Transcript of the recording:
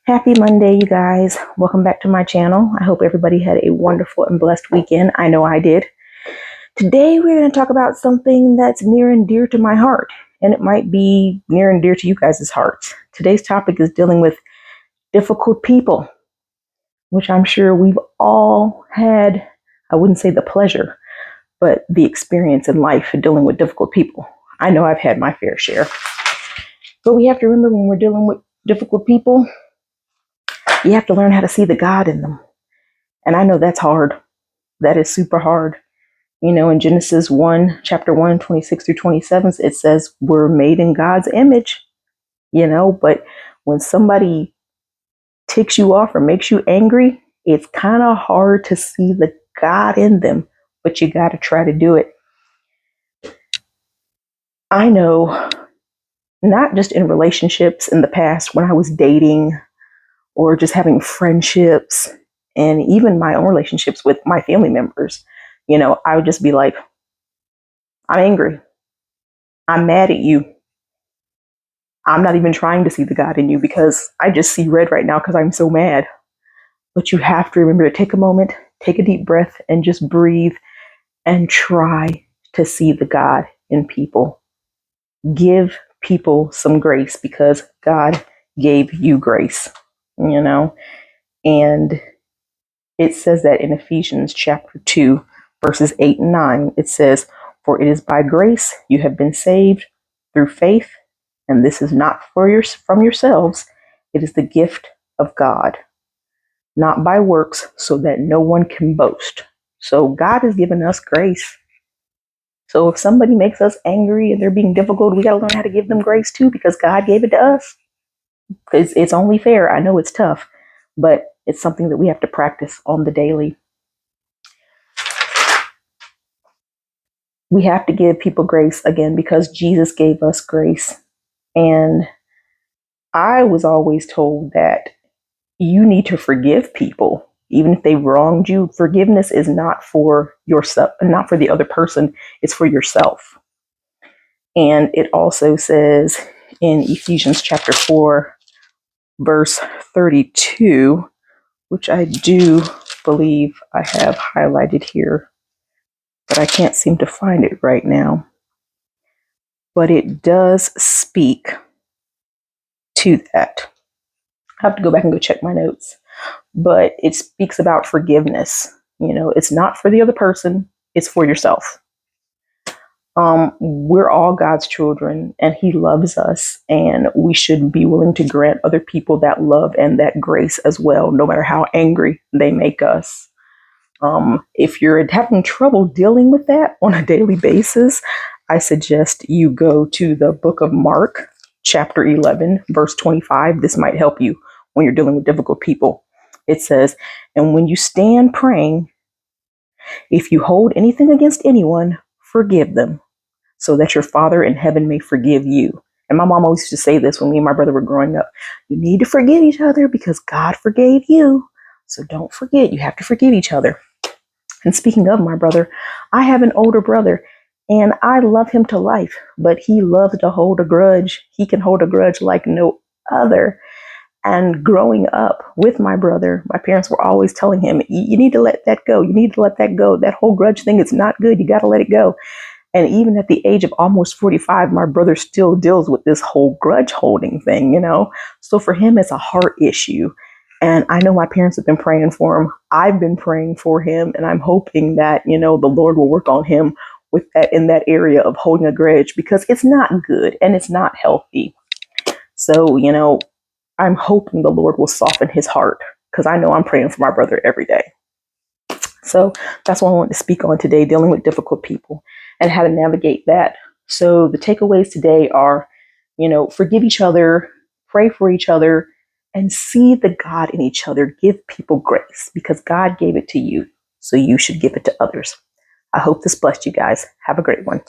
Happy Monday, you guys. Welcome back to my channel. I hope everybody had a wonderful and blessed weekend. I know I did. Today, we're going to talk about something that's near and dear to my heart, and it might be near and dear to you guys' hearts. Today's topic is dealing with difficult people, which I'm sure we've all had, I wouldn't say the pleasure, but the experience in life of dealing with difficult people. I know I've had my fair share. But we have to remember when we're dealing with difficult people, you have to learn how to see the God in them. And I know that's hard. That is super hard. You know, in Genesis 1, chapter 1, 26 through 27, it says we're made in God's image, but when somebody ticks you off or makes you angry, it's kind of hard to see the God in them, but you got to try to do it. I know, not just in relationships in the past when I was dating or just having friendships and even my own relationships with my family members, I would just be like, I'm angry. I'm mad at you. I'm not even trying to see the God in you because I just see red right now because I'm so mad. But you have to remember to take a moment, take a deep breath, and just breathe and try to see the God in people. Give people some grace because God gave you grace, And it says that in Ephesians chapter 2, verses 8 and 9, it says, "For it is by grace you have been saved through faith, and this is not from yourselves, it is the gift of God, not by works, so that no one can boast." So God has given us grace. So if somebody makes us angry and they're being difficult, we got to learn how to give them grace too, because God gave it to us. It's only fair. I know it's tough, but it's something that we have to practice on the daily. We have to give people grace again because Jesus gave us grace. And I was always told that you need to forgive people, even if they wronged you. Forgiveness is not for yourself, not for the other person. It's for yourself. And it also says in Ephesians chapter 4, verse 32, which I do believe I have highlighted here, but I can't seem to find it right now. But it does speak to that. I have to go back and go check my notes. But it speaks about forgiveness. It's not for the other person, it's for yourself. We're all God's children and He loves us, and we should be willing to grant other people that love and that grace as well, no matter how angry they make us. If you're having trouble dealing with that on a daily basis, I suggest you go to the book of Mark, chapter 11, verse 25. This might help you when you're dealing with difficult people. It says, "And when you stand praying, if you hold anything against anyone, forgive them, so that your Father in heaven may forgive you." And my mom always used to say this when me and my brother were growing up. You need to forgive each other because God forgave you. So don't forget, you have to forgive each other. And speaking of my brother, I have an older brother and I love him to life, but he loves to hold a grudge. He can hold a grudge like no other. And growing up with my brother, my parents were always telling him, you need to let that go. You need to let that go. That whole grudge thing is not good. You got to let it go. And even at the age of almost 45, my brother still deals with this whole grudge holding thing, So for him, it's a heart issue. And I know my parents have been praying for him. I've been praying for him. And I'm hoping that, the Lord will work on him with that in that area of holding a grudge, because it's not good and it's not healthy. So, I'm hoping the Lord will soften his heart, because I know I'm praying for my brother every day. So that's what I want to speak on today, dealing with difficult people and how to navigate that. So the takeaways today are, forgive each other, pray for each other, and see the God in each other. Give people grace because God gave it to you, so you should give it to others. I hope this blessed you guys. Have a great one.